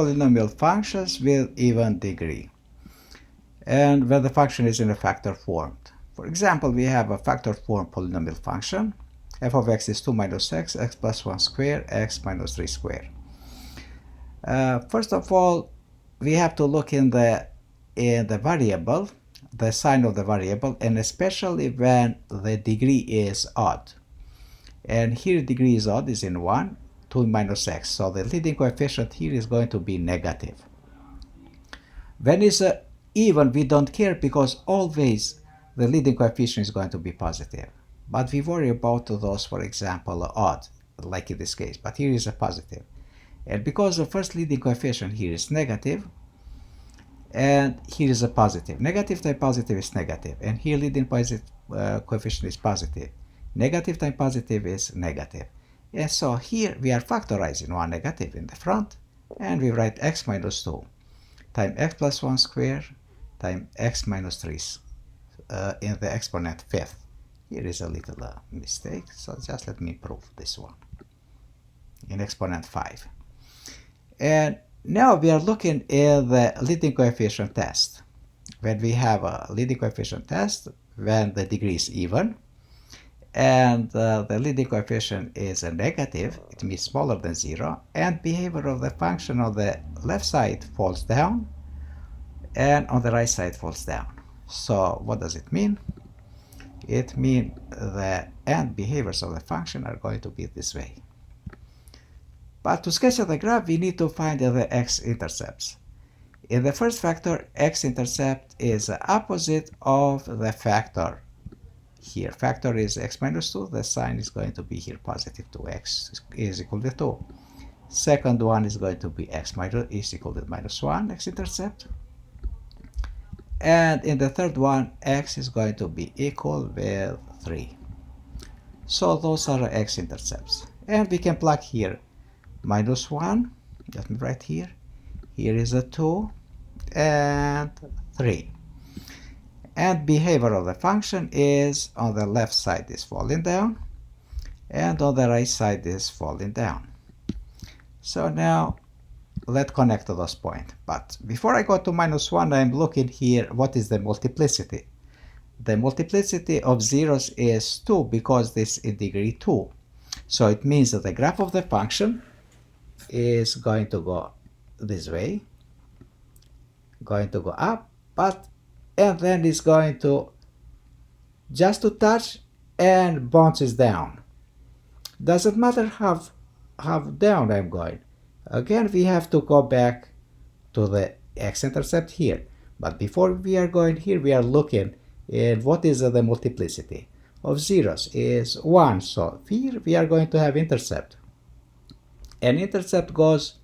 Polynomial functions with even degree, and when the function is in a factor form. For example, we have a factor form polynomial function. F of x is 2 minus x, x plus 1 square, x minus 3 square. First of all, we have to look in the variable, the sign of the variable, and especially when the degree is odd. And here degree is odd, is in 1, 2 minus x. So the leading coefficient here is going to be negative. When it's even, we don't care because always the leading coefficient is going to be positive. But we worry about those, for example, odd, like in this case. But here is a positive. And because the first leading coefficient here is negative, and here is a positive. Negative times positive is negative. And here leading coefficient is positive. Negative times positive is negative. And so here we are factorizing one negative in the front, and we write x minus 2 times x plus 1 square times x minus 3 in the exponent fifth. Here is a little mistake, so just let me prove this one in exponent 5. And now we are looking at the leading coefficient test. When we have a leading coefficient test, when the degree is even, and the leading coefficient is a negative, it means smaller than 0, and behavior of the function on the left side falls down, and on the right side falls down. So what does it mean? It means the end behaviors of the function are going to be this way. But to sketch the graph, we need to find the x-intercepts. In the first factor, x-intercept is the opposite of the factor. Here, factor is x minus 2. The sign is going to be here positive 2x is equal to 2. Second one is going to be x minus is equal to minus 1, x-intercept. And in the third one, x is going to be equal with 3. So those are x-intercepts. And we can plug here minus 1, let me write here. Here is a 2 and 3. And behavior of the function is on the left side is falling down, and on the right side is falling down. So now let's connect to those points. But before I go to minus 1, I'm looking here what is the multiplicity. The multiplicity of zeros is 2 because this is degree 2. So it means that the graph of the function is going to go this way, going to go up, and then it's going to just to touch and bounces down. Doesn't matter how down I'm going. Again, we have to go back to the x-intercept here. But before we are going here, we are looking at what is the multiplicity of zeros is 1. So here we are going to have intercept. And intercept goes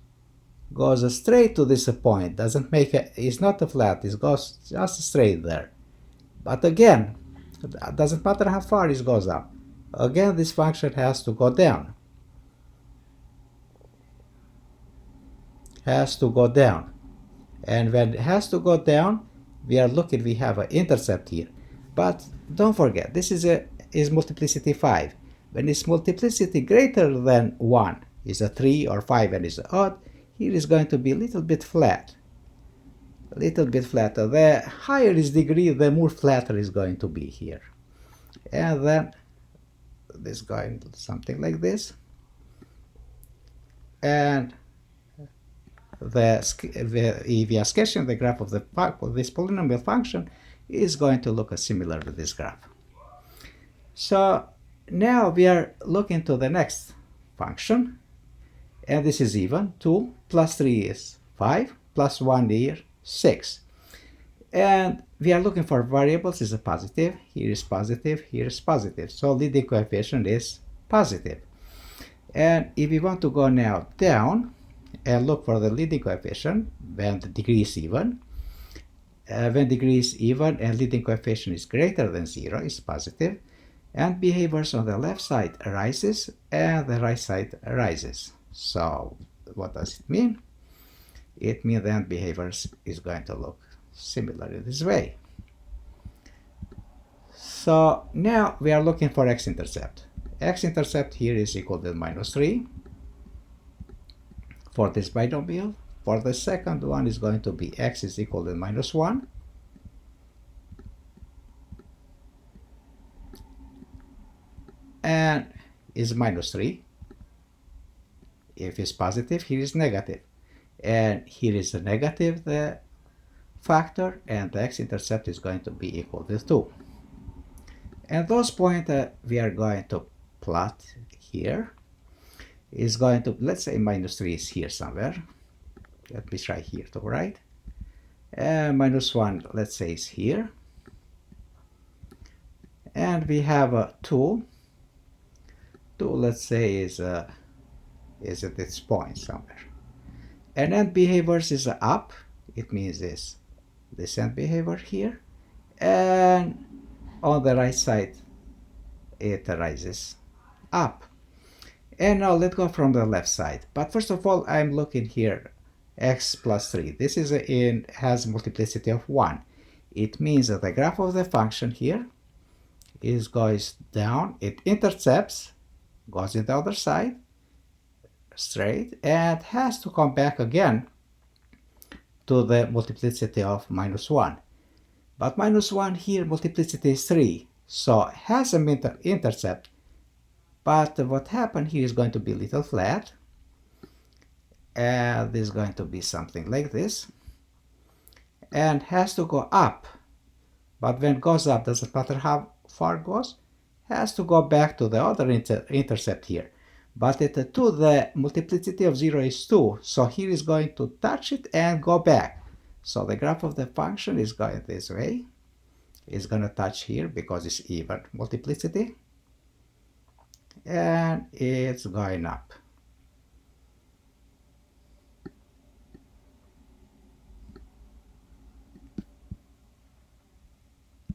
straight to this point. Doesn't make it's not a flat. It goes just straight there. But again, it doesn't matter how far it goes up. Again, this function has to go down. Has to go down. And when it has to go down, we are looking. We have an intercept here. But don't forget, this is multiplicity 5. When it's multiplicity greater than 1, is a 3 or 5 and is odd, here is going to be a little bit flat. A little bit flatter. The higher is degree, the more flatter is going to be here. And then this going something like this. And if we are sketching the graph of this polynomial function, is going to look similar to this graph. So now we are looking to the next function. And this is even. 2 plus 3 is 5, plus 1 here, 6. And we are looking for variables is a positive. Here is positive, here is positive. So leading coefficient is positive. And if we want to go now down and look for the leading coefficient when the degree is even, when degree is even and leading coefficient is greater than 0, is positive. And behaviors on the left side rises and the right side rises. So what does it mean? It means the end behaviors is going to look similar in this way. So now we are looking for x-intercept. X-intercept here is equal to minus 3 for this binomial. For the second one is going to be x is equal to -1. And is -3. If it's positive, here is negative. And here is a negative the factor, and the x-intercept is going to be equal to 2. And those points we are going to plot here is going to, let's say -3 is here somewhere. Let me try here to write. And -1, let's say, is here. And we have a 2. 2, let's say, is at this point somewhere. And end behaviors is up. It means this end behavior here. And on the right side, it rises up. And now let's go from the left side. But first of all, I'm looking here, x plus 3. This is has multiplicity of 1. It means that the graph of the function here goes down. It intercepts, goes in the other side, straight, and has to come back again to the multiplicity of -1. But -1 here, multiplicity is 3, so it has an intercept. But what happened here is going to be a little flat, and this is going to be something like this, and has to go up. But when it goes up, doesn't matter how far it goes, has to go back to the other intercept here. But at 2, the multiplicity of 0 is 2, so here is going to touch it and go back. So the graph of the function is going this way. It's going to touch here because it's even multiplicity. And it's going up.